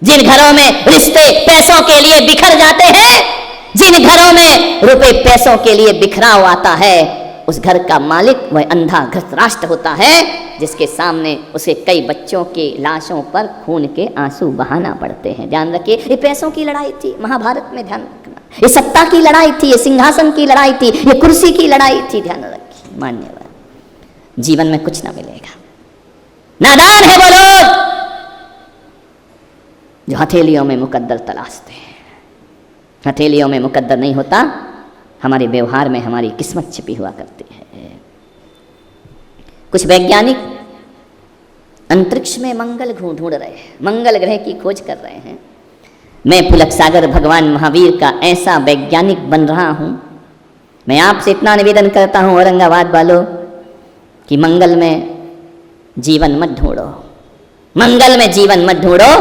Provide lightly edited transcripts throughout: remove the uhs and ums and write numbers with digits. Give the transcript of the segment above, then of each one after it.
जिन घरों में रिश्ते पैसों के लिए बिखर जाते हैं, जिन घरों में रुपए पैसों के लिए बिखराव आता है, उस घर का मालिक वह अंधा धृतराष्ट्र होता है, जिसके सामने उसके कई बच्चों के लाशों पर खून के आंसू बहाना पड़ते हैं। ध्यान रखिए, ये पैसों की लड़ाई थी महाभारत में, ध्यान रखना। ये सत्ता की लड़ाई थी, ये सिंहासन की लड़ाई थी, ये कुर्सी की लड़ाई थी। ध्यान रखिए, मान्यवर जीवन में कुछ ना मिलेगा। नादान है वो लोग जो हथेलियों में मुकद्दर तलाशते हैं। हथेलियों में मुकद्दर नहीं होता, हमारे व्यवहार में हमारी किस्मत छिपी हुआ करती है। कुछ वैज्ञानिक अंतरिक्ष में मंगल ढूंढ रहे हैं, मंगल ग्रह की खोज कर रहे हैं। मैं पुलक सागर भगवान महावीर का ऐसा वैज्ञानिक बन रहा हूं। मैं आपसे इतना निवेदन करता हूं औरंगाबाद वालों कि मंगल में जीवन मत ढूंढो, मंगल में जीवन मत ढूंढो,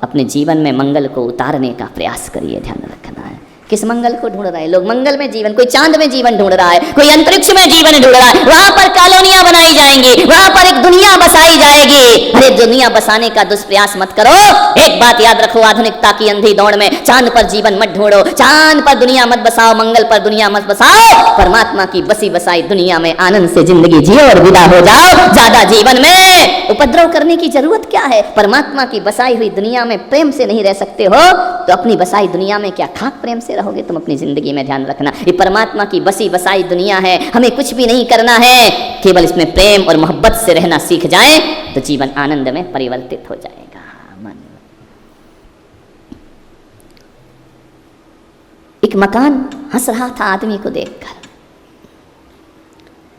अपने जीवन में मंगल को उतारने का प्रयास करिए। ध्यान रखना है, किस मंगल को ढूंढ रहे हैं लोग? मंगल में जीवन, कोई चांद में जीवन ढूंढ रहा है, कोई अंतरिक्ष में जीवन ढूंढ रहा है, वहां पर कॉलोनियां बनाई जाएंगी, वहां पर एक दुनिया बसाई जाएगी। अरे दुनिया बसाने का दुष्प्रयास मत करो। एक बात याद रखो, आधुनिकता की अंधी दौड़ में चांद पर जीवन मत ढूंढो, चांद पर दुनिया मत बसाओ, मंगल पर दुनिया मत बसाओ। परमात्मा की बसी बसाई दुनिया में आनंद से जिंदगी जियो और विदा हो जाओ। ज्यादा जीवन में उपद्रव करने की जरूरत क्या है? परमात्मा की बसाई हुई दुनिया में प्रेम से नहीं रह सकते हो तो अपनी बसाई दुनिया में क्या खाक प्रेम से रहोगे तुम अपनी जिंदगी में? ध्यान रखना, ये परमात्मा की बसी बसाई दुनिया है, हमें कुछ भी नहीं करना है, केवल इसमें प्रेम और मोहब्बत से रहना सीख जाएं तो जीवन आनंद में परिवर्तित हो जाएगा। एक मकान हंस रहा था आदमी को देखकर,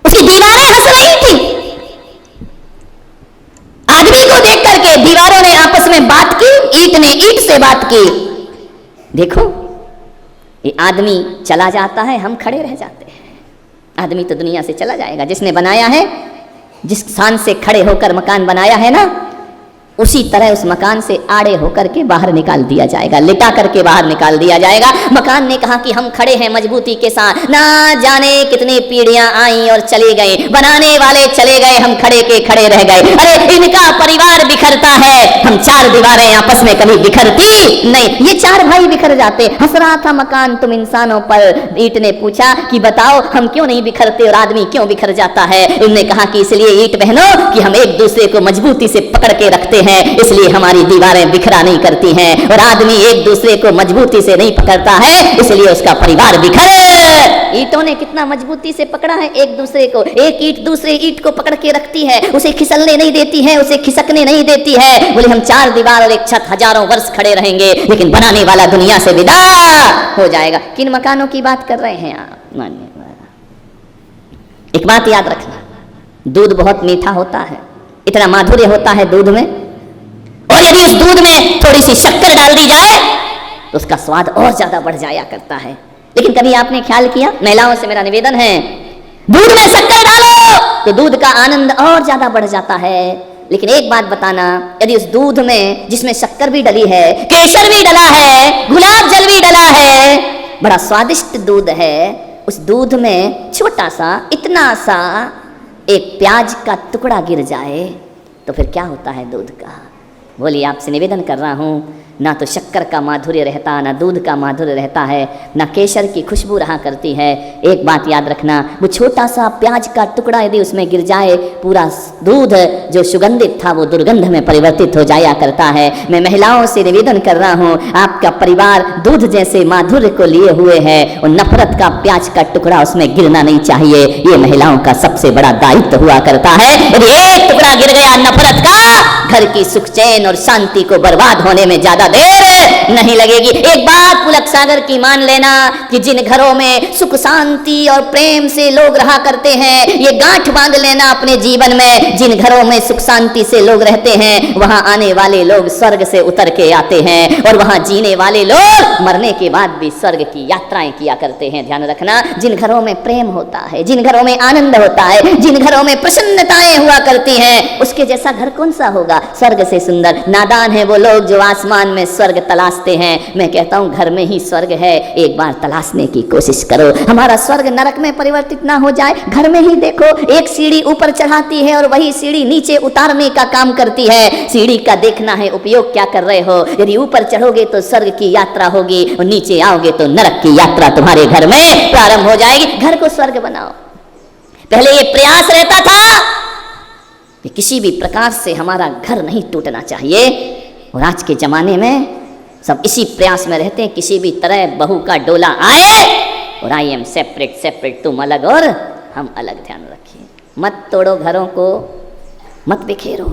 उसकी दीवारें हंस रही थी। आदमी को देख करके दीवारों ने आपस में बात की, ईंट ने ईंट से बात की। देखो, ये आदमी चला जाता है, हम खड़े रह जाते हैं। आदमी तो दुनिया से चला जाएगा, जिसने बनाया है, जिस शान से खड़े होकर मकान बनाया है ना, उसी तरह उस मकान से आड़े होकर के बाहर निकाल दिया जाएगा, लिटा करके बाहर निकाल दिया जाएगा। मकान ने कहा कि हम खड़े हैं मजबूती के साथ, ना जाने कितनी पीढ़ियां आई और चले गए, बनाने वाले चले गए, हम खड़े के खड़े रह गए। अरे इनका परिवार बिखरता है, हम चार दीवारें आपस में कभी बिखरती नहीं, ये चार भाई बिखर जाते। हंस रहा था मकान तुम इंसानों पर। ईंट ने पूछा कि बताओ हम क्यों नहीं बिखरते और आदमी क्यों बिखर जाता है? उन्होंने कहा कि इसलिए ईंट बहनों कि हम एक दूसरे को मजबूती से पकड़ के रखते हैं, इसलिए हमारी दीवारें बिखरा नहीं करती हैं। और आदमी एक दूसरे को मजबूती से नहीं पकड़ता है, इसलिए उसका परिवार बिखर। ईंटों ने कितना मजबूती से पकड़ा है एक दूसरे को, एक ईंट दूसरे ईंट को पकड़ के रखती है, उसे खिसलने नहीं देती है, उसे खिसकने नहीं देती है। बोले हम चार दीवार और एक छत हजारों वर्ष खड़े रहेंगे, लेकिन बनाने वाला दुनिया से विदा हो जाएगा। किन मकानों की बात कर रहे हैं आप? एक बात याद रखना, दूध बहुत मीठा होता है, इतना माधुर्य होता है दूध में, और यदि उस दूध में थोड़ी सी शक्कर डाल दी जाए तो उसका स्वाद और ज्यादा बढ़ जाया करता है। लेकिन कभी आपने ख्याल किया, महिलाओं से मेरा निवेदन है, दूध में शक्कर डालो तो दूध का आनंद और ज्यादा बढ़ जाता है। लेकिन एक बात बताना, यदि उस दूध में जिसमें शक्कर भी डली है, केसर भी डला है, गुलाब जल भी डला है, बड़ा स्वादिष्ट दूध है, उस दूध में छोटा सा इतना सा एक प्याज का टुकड़ा गिर जाए तो फिर क्या होता है दूध का? बोलिए, आपसे निवेदन कर रहा हूँ, ना तो शक्कर का माधुर्य रहता, ना दूध का माधुर्य रहता है, ना केसर की खुशबू रहा करती है। एक बात याद रखना, वो छोटा सा प्याज का टुकड़ा यदि उसमें गिर जाए, पूरा दूध जो सुगंधित था वो दुर्गंध में परिवर्तित हो जाया करता है। मैं महिलाओं से निवेदन कर रहा हूँ, आपका परिवार दूध जैसे माधुर्य को लिए हुए है और नफरत का प्याज का टुकड़ा उसमें गिरना नहीं चाहिए। ये महिलाओं का सबसे बड़ा दायित्व हुआ करता है। यदि एक टुकड़ा गिर गया नफरत का, घर की सुख चैन और शांति को बर्बाद होने में ज्यादा देर नहीं लगेगी। एक बात पुलक सागर की मान लेना कि जिन घरों में सुख शांति और प्रेम से लोग रहा करते हैं, ये गांठ बांध लेना अपने जीवन में, जिन घरों में सुख शांति से लोग रहते हैं वहां आने वाले लोग स्वर्ग से उतर के आते हैं, और वहां जीने वाले लोग मरने के बाद भी स्वर्ग की यात्राएं किया करते हैं। ध्यान रखना, जिन घरों में प्रेम होता है, जिन घरों में आनंद होता है, जिन घरों में प्रसन्नताएं हुआ करती हैं, उसके जैसा घर कौन सा होगा? स्वर्ग से सुंदर। नादान है वो लोग जो आसमान में स्वर्ग तलाश तलाशते हैं। मैं कहता हूँ घर में ही स्वर्ग है, एक बार तलाशने की कोशिश करो। हमारा स्वर्ग नरक में परिवर्तित ना हो जाए, घर में ही देखो। एक सीढ़ी ऊपर चढ़ाती है और वही सीढ़ी नीचे उतारने का काम करती है। सीढ़ी का देखना है उपयोग क्या कर रहे हो। यदि ऊपर चढ़ोगे तो स्वर्ग की यात्रा होगी और नीचे आओगे तो नरक की यात्रा तुम्हारे घर में प्रारंभ हो जाएगी। घर को स्वर्ग बनाओ। पहले ये प्रयास रहता था कि किसी भी प्रकार से हमारा घर नहीं टूटना चाहिए, और आज के जमाने में सब इसी प्रयास में रहते हैं, किसी भी तरह बहू का डोला आए और आई एम सेपरेट सेपरेट, तुम अलग और हम अलग। ध्यान रखिए, मत तोड़ो घरों को, मत बिखेरो।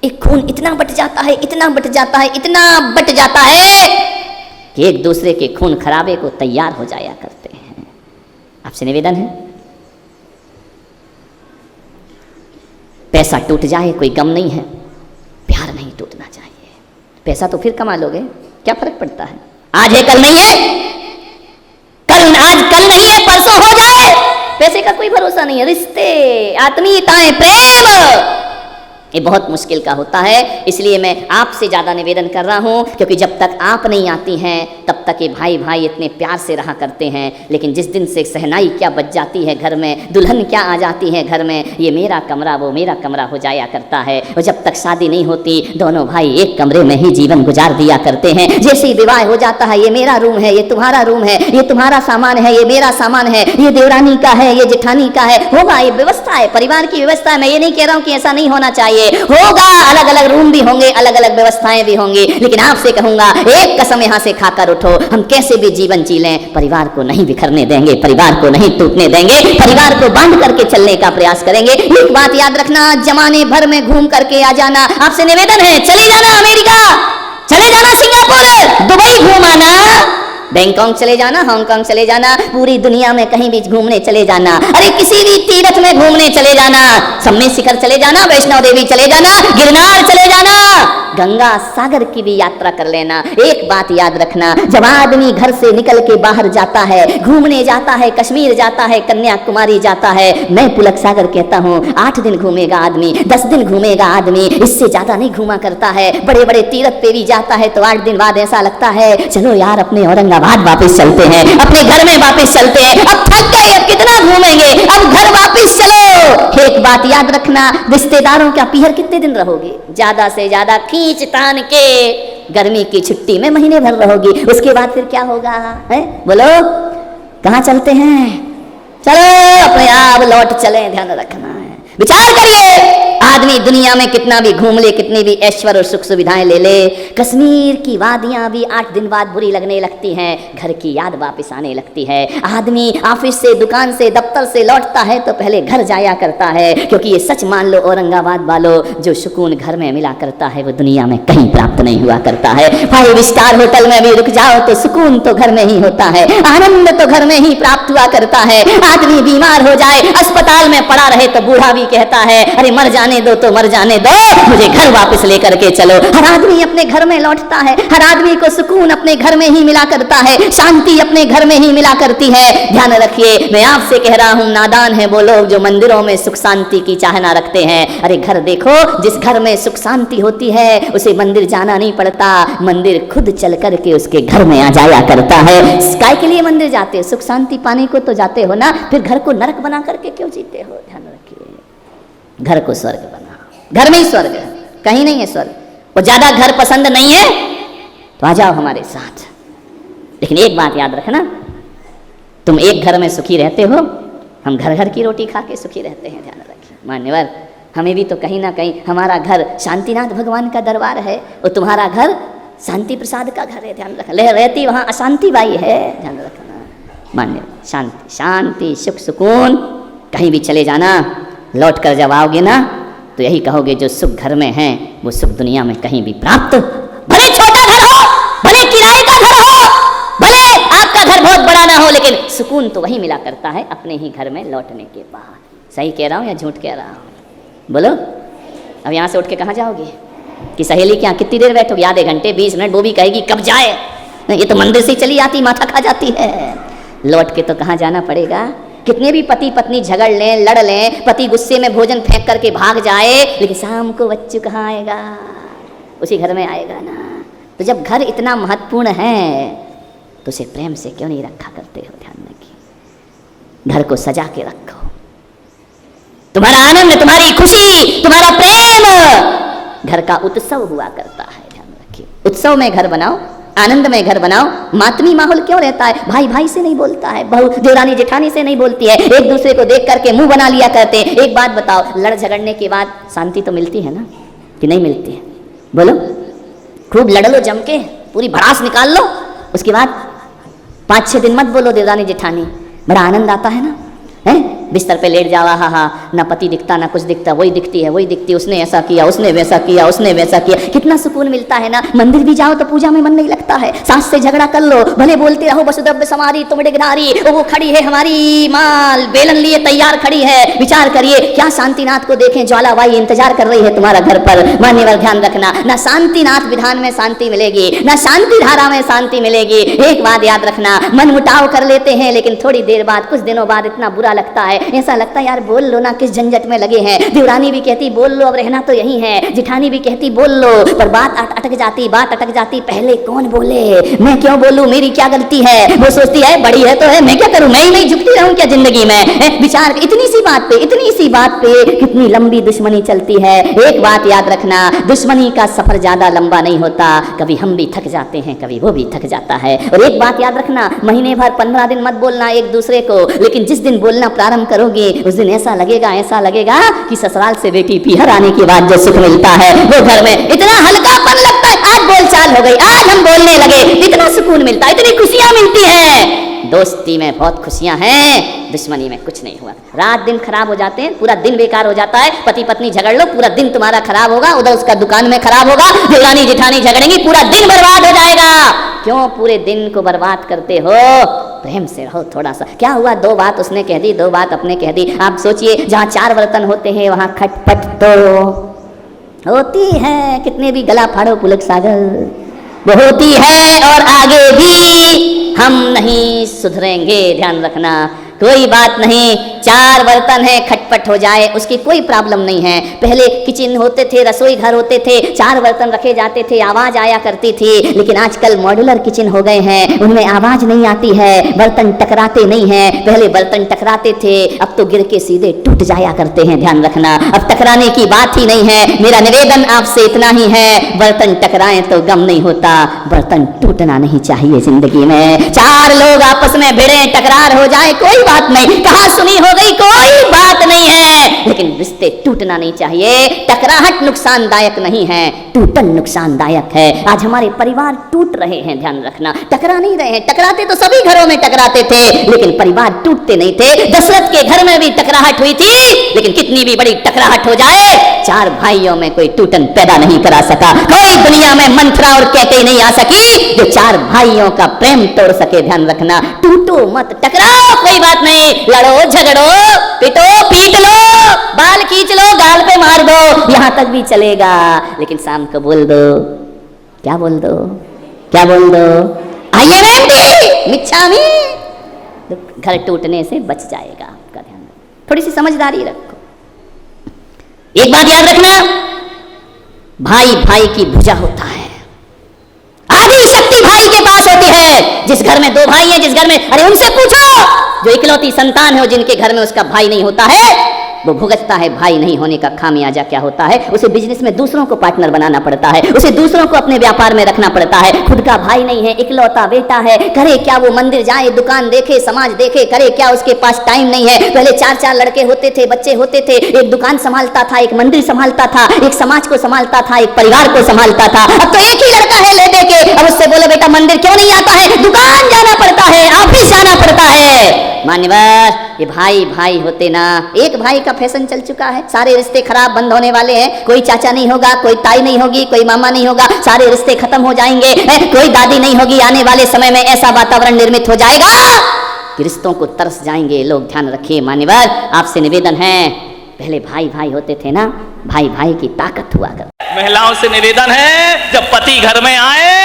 एक खून इतना बट जाता है, इतना बट जाता है, इतना बट जाता है कि एक दूसरे के खून खराबे को तैयार हो जाया करते हैं। आपसे निवेदन है, पैसा टूट जाए कोई गम नहीं है, प्यार नहीं टूटना चाहिए। पैसा तो फिर कमा लोगे, क्या फर्क पड़ता है। आज है कल नहीं है, आज कल नहीं है परसों हो जाए, पैसे का कोई भरोसा नहीं है। रिश्ते, आत्मीयताएं, प्रेम, ये बहुत मुश्किल का होता है। इसलिए मैं आपसे ज़्यादा निवेदन कर रहा हूँ, क्योंकि जब तक आप नहीं आती हैं तब तक ये भाई भाई इतने प्यार से रहा करते हैं। लेकिन जिस दिन से सहनाई क्या बच जाती है घर में, दुल्हन क्या आ जाती है घर में, ये मेरा कमरा वो मेरा कमरा हो जाया करता है। और जब तक शादी नहीं होती दोनों भाई एक कमरे में ही जीवन गुजार दिया करते हैं। जैसे ही विवाह हो जाता है, ये मेरा रूम है, ये तुम्हारा रूम है, ये तुम्हारा सामान है, ये मेरा सामान है, ये देवरानी का है, ये जेठानी का है। होगा, ये व्यवस्था है, परिवार की व्यवस्था है। मैं ये नहीं कह रहा हूँ कि ऐसा नहीं होना चाहिए, होगा, अलग अलग रूम भी होंगे, अलग अलग व्यवस्थाएं भी होंगी। लेकिन आपसे कहूंगा, एक कसम यहां से खाकर उठो, हम कैसे भी जीवन जी लें, परिवार को नहीं बिखरने देंगे, परिवार को नहीं टूटने देंगे, परिवार को बांध करके चलने का प्रयास करेंगे। एक बात याद रखना, जमाने भर में घूम करके आ जाना। आपसे निवेदन है, चले जाना अमेरिका, चले जाना सिंगापुर, दुबई घूम आना, बैंकॉक चले जाना, हांगकांग चले जाना, पूरी दुनिया में कहीं भी घूमने चले जाना। अरे किसी भी तीर्थ में घूमने चले जाना, सम्मेद शिखर चले जाना, वैष्णो देवी चले जाना, गिरनार चले जाना, गंगा सागर की भी यात्रा कर लेना। एक बात याद रखना, जब आदमी घर से निकल के बाहर जाता है, घूमने जाता है, कश्मीर जाता है, कन्याकुमारी जाता है, मैं पुलक सागर कहता हूँ 8 दिन घूमेगा आदमी, 10 दिन घूमेगा आदमी, इससे ज्यादा नहीं घूमा करता है। बड़े बड़े तीर्थ पे भी जाता है तो 8 दिन बाद ऐसा लगता है चलो यार अपने औरंगाबाद वापस चलते हैं, अपने घर में वापस चलते हैं, अब थक गए, अब कितना घूमेंगे, अब घर वापस चलो। एक बात याद रखना, रिश्तेदारों का पीहर कितने दिन रहोगे, ज्यादा से ज्यादा खींच तान के गर्मी की छुट्टी में महीने भर रहोगी, उसके बाद फिर क्या होगा है? बोलो कहाँ चलते हैं, चलो अपने आप लौट चले। ध्यान रखना है, विचार करिए, आदमी दुनिया में कितना भी घूम ले, कितनी भी ऐश्वर्य और सुख सुविधाएं ले ले, कश्मीर की वादियां भी 8 दिन बाद बुरी लगने लगती हैं, घर की याद वापस आने लगती है। आदमी ऑफिस से, दुकान से, दफ्तर से लौटता है तो पहले घर जाया करता है, क्योंकि ये सच मान लो औरंगाबाद वालों, जो सुकून घर में मिला करता है वो दुनिया में कहीं प्राप्त नहीं हुआ करता है। 5 स्टार होटल में भी रुक जाओ तो सुकून तो घर में ही होता है, आनंद तो घर में ही प्राप्त हुआ करता है। आदमी बीमार हो जाए, अस्पताल में पड़ा रहे तो बूढ़ा भी कहता है अरे मर जाने दो तो मर जाने दो, मुझे घर वापस लेकर के चलो। हर आदमी अपने घर में लौटता है, हर आदमी को सुकून अपने घर में ही मिला करता है, शांति अपने घर में ही मिला करती है। ध्यान रखिए, मैं आपसे कह रहा हूं, नादान है वो लोग जो मंदिरों में सुख शांति की चाहना रखते हैं। अरे घर देखो, जिस घर में सुख शांति होती है उसे मंदिर जाना नहीं पड़ता, मंदिर खुद चल करके उसके घर में आ जाया करता है। काय के लिए मंदिर जाते हो, सुख शांति पाने को तो जाते हो ना, फिर घर को नरक बना करके क्यों जीते हो। ध्यान रखिए, घर को स्वर्ग बनाओ, घर में ही स्वर्ग है, कहीं नहीं है स्वर्ग। और ज्यादा घर पसंद नहीं है तो आ जाओ हमारे साथ। लेकिन एक बात याद रखना, तुम एक घर में सुखी रहते हो, हम घर घर की रोटी खा के सुखी रहते हैं। ध्यान रखिए मान्यवर, हमें भी तो कहीं ना कहीं हमारा घर शांतिनाथ भगवान का दरबार है और तुम्हारा घर शांति प्रसाद का घर है। ध्यान रखना, रहती वहाँ अशांति बाई है। ध्यान रखना मान्य, शांति शांति सुख सुकून, कहीं भी चले जाना, लौट कर जब आओगे ना तो यही कहोगे जो सुख घर में है वो सुख दुनिया में कहीं भी प्राप्त, भले छोटा घर हो, भले किराए का घर हो, भले आपका घर बहुत बड़ा ना हो, लेकिन सुकून तो वही मिला करता है अपने ही घर में लौटने के बाद। सही कह रहा हूँ या झूठ कह रहा हूँ, बोलो। अब यहाँ से उठ के कहाँ जाओगे, कि सहेली क्या कितनी देर बैठोगे, आधे घंटे 20 मिनट, वो भी कहेगी कब जाए, ये तो मंदिर से चली आती, माथा खा जाती है। लौट के तो कहाँ जाना पड़ेगा। कितने भी पति पत्नी झगड़ लें, लड़ लें, पति गुस्से में भोजन फेंक करके भाग जाए, लेकिन शाम को बच्चू कहाँ आएगा, उसी घर में आएगा ना। तो जब घर इतना महत्वपूर्ण है तो उसे प्रेम से क्यों नहीं रखा करते हो? ध्यान रखिए, घर को सजा के रखो। तुम्हारा आनंद, तुम्हारी खुशी, तुम्हारा प्रेम घर का उत्सव हुआ करता है। ध्यान रखिए, उत्सव में घर बनाओ, आनंद में घर बनाओ। मातमी माहौल क्यों रहता है? भाई भाई से नहीं बोलता है, बहू देवरानी जेठानी से नहीं बोलती है, एक दूसरे को देख करके मुंह बना लिया करते। एक बात बताओ, लड़ झगड़ने के बाद शांति तो मिलती है ना, कि नहीं मिलती है? बोलो, खूब लड़ लो, जम के पूरी भड़ास निकाल लो, उसके बाद 5-6 दिन मत बोलो देवरानी जेठानी, बड़ा आनंद आता है ना, है? बिस्तर पे लेट जावा, हा हा, ना पति दिखता ना कुछ दिखता, वही दिखती है, वही दिखती, उसने ऐसा किया, उसने वैसा किया, उसने वैसा किया, कितना सुकून मिलता है ना। मंदिर भी जाओ तो पूजा में मन नहीं लगता है, सास से झगड़ा कर लो, भले बोलते रहो वसुद्रव्य समारी तुमड़े गिधारी, वो खड़ी है हमारी माल बेलन लिए तैयार खड़ी है, विचार करिए क्या शांतिनाथ को देखें, ज्वालाबाई इंतजार कर रही है तुम्हारा घर पर। मान्यवर ध्यान रखना, ना शांतिनाथ विधान में शांति मिलेगी, ना शांति धारा में शांति मिलेगी। एक बात याद रखना, मन मुटाव कर लेते हैं, लेकिन थोड़ी देर बाद, कुछ दिनों बाद इतना बुरा लगता है, ऐसा लगता है यार बोल लो ना, किस झंझट में लगे हैं। देवरानी भी कहती बोल लो, अब रहना तो यही है, जिठानी भी कहती बोल लो, पर बात अटक जाती। पहले कौन बोले, मैं क्यों बोलूं, मेरी क्या गलती है? वो सोचती है बड़ी है तो है, मैं क्या करूं, मैं ही नहीं झुकती रहूं क्या जिंदगी में? विचार, इतनी सी बात पे कितनी लंबी दुश्मनी चलती है। एक बात याद रखना, दुश्मनी का सफर ज्यादा लंबा नहीं होता, कभी हम भी थक जाते हैं, कभी वो भी थक जाता है। और एक बात याद रखना, महीने भर 15 दिन मत बोलना एक दूसरे को, लेकिन जिस दिन बोलना प्रारंभ करोगे उस दिन ऐसा लगेगा कि ससुराल से बेटी पीहर आने के बाद जो सुख मिलता है वो घर में इतना हल्कापन लगता है। आज बोलचाल हो गई, आज हम बोलने लगे, इतना सुकून मिलता है, इतनी खुशियां मिलती हैं। दोस्ती में बहुत खुशियां हैं, दुश्मनी में कुछ नहीं हुआ। रात दिन खराब हो जाते हैं, पूरा दिन बेकार हो जाता है। पति पत्नी झगड़ लो, पूरा दिन तुम्हारा खराब होगा, उधर उसका दुकान में खराब होगा, देवरानी जेठानी झगड़ेंगी, पूरा दिन बर्बाद हो जाएगा। क्यों पूरे दिन को बर्बाद करते हो? प्रेम से रहो थोड़ा सा। क्या हुआ, 2 बात उसने कह दी, 2 बात अपने कह दी। आप सोचिए, जहाँ 4 बर्तन होते हैं वहां खटपट तो होती है, कितने भी गला फाड़ो पुलक सागर वो होती है, और आगे भी हम नहीं सुधरेंगे। ध्यान रखना, कोई बात नहीं, 4 बर्तन है, खटपट हो जाए उसकी कोई प्रॉब्लम नहीं है। पहले किचन होते थे, रसोई घर होते थे, 4 बर्तन रखे जाते थे, आवाज आया करती थी। लेकिन आजकल मॉड्यूलर किचन हो गए हैं, उनमें आवाज नहीं आती है, बर्तन टकराते नहीं हैं। पहले बर्तन टकराते थे, अब तो गिर के सीधे टूट जाया करते हैं। ध्यान रखना, अब टकराने की बात ही नहीं है। मेरा निवेदन आपसे इतना ही है, बर्तन टकराएं तो गम नहीं होता, बर्तन टूटना नहीं चाहिए जिंदगी में। 4 लोग आपस में भिड़े, टकरार हो जाए, कोई बात नहीं, कहा सुनी हो गई, कोई बात नहीं है, लेकिन रिश्ते टूटना नहीं चाहिए। टकराहट नुकसानदायक नहीं है, टूटन नुकसानदायक है। आज हमारे परिवार टूट रहे हैं, ध्यान रखना, टकरा नहीं रहे हैं। टकराते तो सभी घरों में टकराते थे, लेकिन परिवार टूटते नहीं थे। दशरथ के घर में भी टकराहट हुई थी, लेकिन कितनी भी बड़ी टकराहट हो जाए, 4 भाइयों में कोई टूटन पैदा नहीं करा सका। कोई दुनिया में मंत्रा और कहते नहीं आ सकी जो 4 भाइयों का प्रेम तोड़ सके। ध्यान रखना, टूटो मत, टकराओ, कोई बात नहीं, लड़ो झगड़ो, पिटो पीट लो, बाल खींच लो, गाल पे मार दो, यहां तक भी चलेगा, लेकिन शाम को बोल दो, क्या बोल दो, आइए बेटी मिच्छामी, घर टूटने से बच जाएगा। आपका ध्यान रखो, थोड़ी सी समझदारी रखो। एक बात याद रखना, भाई भाई की भुजा होता है, आदि शक्ति भाई के पास होती है। जिस घर में 2 भाई हैं, जिस घर में, अरे उनसे पूछो, जो इकलौती संतान है, जिनके घर में उसका भाई नहीं होता है, वो भुगतता है भाई नहीं होने का खामियाजा क्या होता है। उसे बिजनेस में दूसरों को पार्टनर बनाना पड़ता है, उसे दूसरों को अपने व्यापार में रखना पड़ता है। खुद का भाई नहीं है, इकलौता बेटा है, करे क्या वो? मंदिर जाए, दुकान देखे, समाज देखे, करे क्या? उसके पास टाइम नहीं है। पहले 4-4 लड़के होते थे, बच्चे होते थे, एक दुकान संभालता था, एक मंदिर संभालता था, एक समाज को संभालता था, एक परिवार को संभालता था। अब तो एक ही लड़का है ले दे के, अब उससे बोले बेटा मंदिर क्यों नहीं आता है, दुकान जाना पड़ता है, ऑफिस जाना पड़ता है। मान्यवर, ये भाई भाई होते ना, एक भाई का फैशन चल चुका है, सारे रिश्ते खराब बंद होने वाले हैं। कोई चाचा नहीं होगा, कोई ताई नहीं होगी, कोई मामा नहीं होगा, सारे रिश्ते खत्म हो जाएंगे, कोई दादी नहीं होगी। आने वाले समय में ऐसा वातावरण निर्मित हो जाएगा कि रिश्तों को तरस जाएंगे लोग। ध्यान रखिए मान्यवर, आपसे निवेदन है, पहले भाई भाई होते थे ना, भाई भाई की ताकत हुआ कर। महिलाओं से निवेदन है, जब पति घर में आए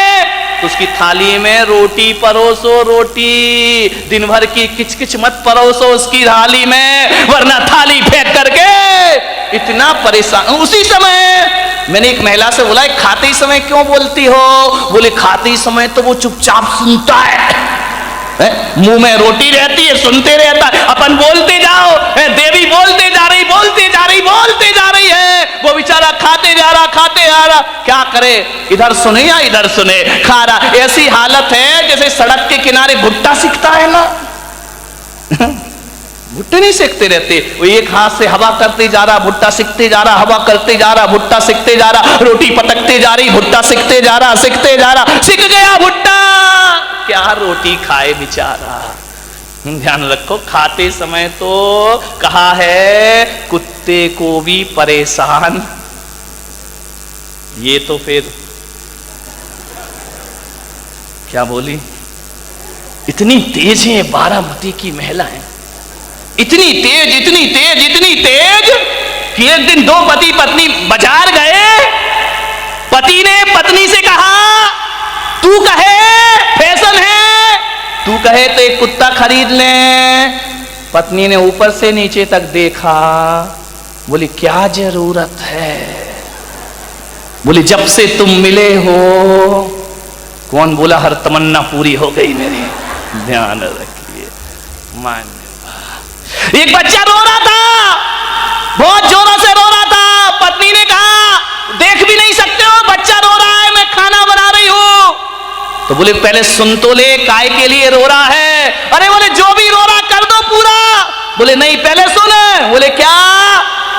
तो उसकी थाली में रोटी परोसो, रोटी दिन भर की किचकिच मत परोसो उसकी थाली में, वरना थाली फेंक करके इतना परेशान। उसी समय मैंने एक महिला से बोला खाते समय क्यों बोलती हो? बोले खाते समय तो वो चुपचाप सुनता है, मुंह में रोटी रहती है, सुनते रहता है, अपन बोलते जाओ, देवी बोलते जा रही बोलते जा रही बोलते जा रही है, वो बेचारा खाते जा रहा खाते जा रहा, क्या करे, इधर सुने या इधर सुने, खा रहा। ऐसी हालत है जैसे सड़क के किनारे भुट्टा सिकता है ना, भुट्टे नहीं सेकते रहते, वो एक हाथ से हवा करते जा रहा, भुट्टा सिकते जा रहा, हवा करते जा रहा, भुट्टा सिकते जा रहा, रोटी पटकते जा रही, भुट्टा सिकते जा रहा, सिकते जा रहा, सिक गया भुट्टा, क्या रोटी खाए बेचारा। ध्यान रखो, खाते समय तो कहा है कुत्ते को भी परेशान, ये तो फिर क्या बोली, इतनी तेज है बारामती की महिलाएं, इतनी तेज इतनी तेज इतनी तेज कि एक दिन दो पति पत्नी बाजार गए, पति ने पत्नी से कहा तू कहे फैशन है, तू कहे तो एक कुत्ता खरीद ले। पत्नी ने ऊपर से नीचे तक देखा, बोली क्या जरूरत है, बोली जब से तुम मिले हो। कौन बोला हर तमन्ना पूरी हो गई मेरी, ध्यान रखिए। मान एक बच्चा रो रहा था, बहुत जोरों से रो रहा था, पत्नी ने कहा देख भी नहीं सकते हो बच्चा रो रहा है, मैं खाना बना रही हूं। तो बोले पहले सुन तो ले, काय के लिए रो रहा है? अरे बोले जो भी रो रहा कर दो पूरा। बोले नहीं पहले सुन। बोले क्या?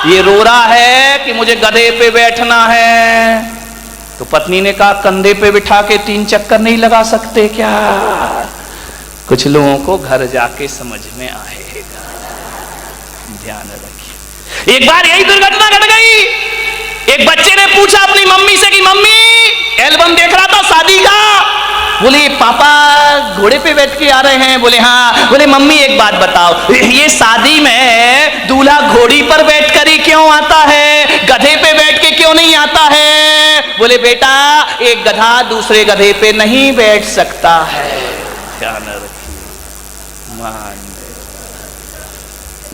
ये रो रहा है कि मुझे गधे पे बैठना है। तो पत्नी ने कहा कंधे पे बिठा के 3 चक्कर नहीं लगा सकते क्या? कुछ लोगों को घर जाके समझ में आएगा, ध्यान रखिए। एक बार यही दुर्घटना घट गई, एक बच्चे ने पूछा अपनी मम्मी से कि मम्मी एल्बम देख रहा था शादी का, बोले पापा घोड़े पे बैठ के आ रहे हैं। बोले हाँ। बोले मम्मी एक बात बताओ, ये शादी में दूल्हा घोड़ी पर बैठकर ही क्यों आता है, गधे पे बैठ के क्यों नहीं आता है? बोले बेटा एक गधा दूसरे गधे पे नहीं बैठ सकता है। ध्यान रखिए, मान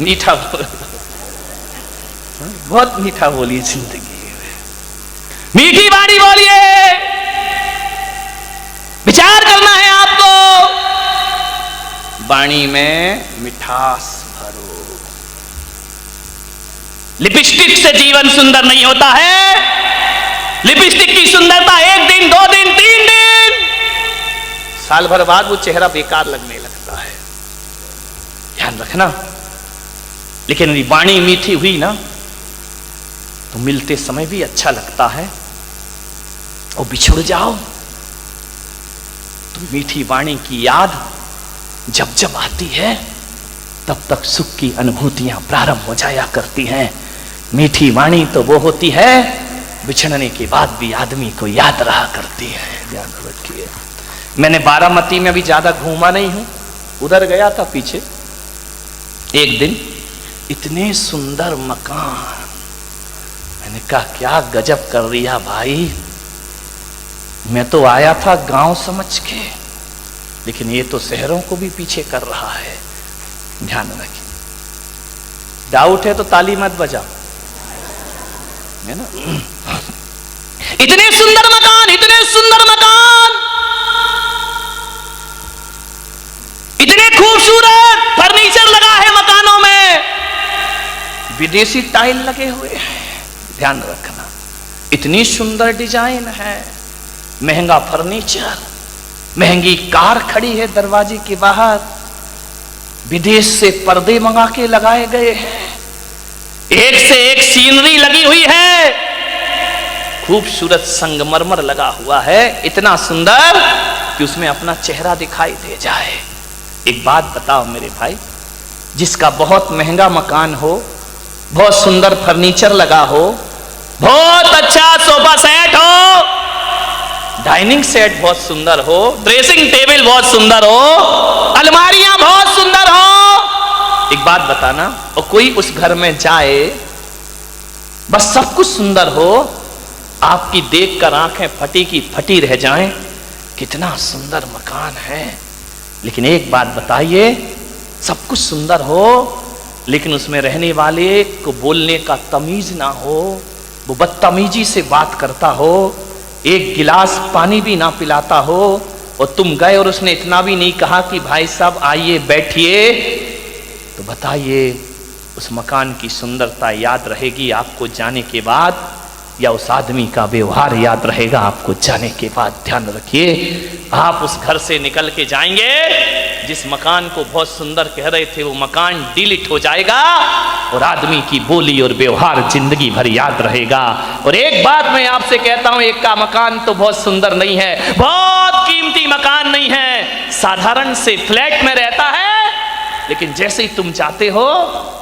मीठा बहुत मीठा बोलिए, जिंदगी में मीठी वाणी बोलिए, विचार करना है आपको, वाणी में मिठास भरो। लिपस्टिक से जीवन सुंदर नहीं होता है, लिपस्टिक की सुंदरता 1 दिन 2 दिन 3 दिन, साल भर बाद वो चेहरा बेकार लगने लगता है, ध्यान रखना। लेकिन यदि वाणी मीठी हुई ना तो मिलते समय भी अच्छा लगता है, और बिछुड़ जाओ तो मीठी वाणी की याद जब जब आती है तब तक सुख की अनुभूतियां प्रारंभ हो जाया करती हैं। मीठी वाणी तो वो होती है बिछड़ने के बाद भी आदमी को याद रहा करती है, ध्यान रखिए। मैंने बारामती में भी ज्यादा घूमा नहीं हूं, उधर गया था पीछे एक दिन, इतने सुंदर मकान, मैंने कहा क्या गजब कर रिया भाई, मैं तो आया था गांव समझ के, लेकिन ये तो शहरों को भी पीछे कर रहा है, ध्यान रखिए। डाउट है तो ताली मत बजाओ, है ना। इतने सुंदर मकान, इतने सुंदर मकान, इतने खूबसूरत फर्नीचर लगा है मकानों में, विदेशी टाइल लगे हुए हैं, ध्यान रखना। इतनी सुंदर डिजाइन है, महंगा फर्नीचर, महंगी कार खड़ी है दरवाजे के बाहर, विदेश से पर्दे मंगा के लगाए गए हैं, एक से एक सीनरी लगी हुई है, खूबसूरत संगमरमर लगा हुआ है, इतना सुंदर कि उसमें अपना चेहरा दिखाई दे जाए। एक बात बताओ मेरे भाई, जिसका बहुत महंगा मकान हो, बहुत सुंदर फर्नीचर लगा हो, बहुत अच्छा सोफा सेट हो, डाइनिंग सेट बहुत सुंदर हो, ड्रेसिंग टेबल बहुत सुंदर हो, अलमारियां बहुत सुंदर हो, एक बात बताना, और कोई उस घर में जाए, बस सब कुछ सुंदर हो, आपकी देखकर आंखें फटी की फटी रह जाएं, कितना सुंदर मकान है। लेकिन एक बात बताइए, सब कुछ सुंदर हो लेकिन उसमें रहने वाले को बोलने का तमीज ना हो, वो बदतमीजी से बात करता हो, एक गिलास पानी भी ना पिलाता हो, और तुम गए और उसने इतना भी नहीं कहा कि भाई साहब आइए बैठिए, तो बताइए उस मकान की सुंदरता याद रहेगी आपको जाने के बाद, या उस आदमी का व्यवहार याद रहेगा आपको जाने के बाद? ध्यान रखिए, आप उस घर से निकल के जाएंगे, जिस मकान को बहुत सुंदर कह रहे थे वो मकान डिलीट हो जाएगा, और आदमी की बोली और व्यवहार जिंदगी भर याद रहेगा। और एक बात मैं आपसे कहता हूं, एक का मकान तो बहुत सुंदर नहीं है, बहुत कीमती मकान नहीं है, साधारण से फ्लैट में रहता है, लेकिन जैसे ही तुम जाते हो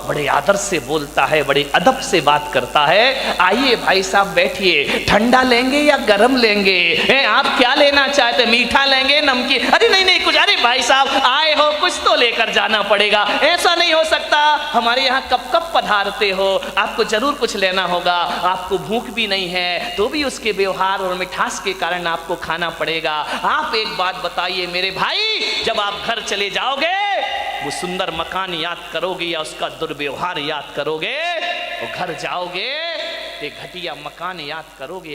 बड़े आदर से बोलता है, बड़े अदब से बात करता है। आइए भाई साहब बैठिए, ठंडा लेंगे या गरम लेंगे? आप क्या लेना चाहते, मीठा लेंगे नमकीन? अरे नहीं नहीं कुछ, अरे भाई साहब आए हो कुछ तो लेकर जाना पड़ेगा, ऐसा नहीं हो सकता, हमारे यहाँ कब कब पधारते हो, आपको जरूर कुछ लेना होगा, आपको भूख भी नहीं है तो भी उसके व्यवहार और मिठास के कारण आपको खाना पड़ेगा। आप एक बात बताइए मेरे भाई, जब आप घर चले जाओगे वो सुंदर मकान याद करोगे या उसका दुर्व्यवहार याद करोगे? और घर जाओगे तो घटिया मकान याद करोगे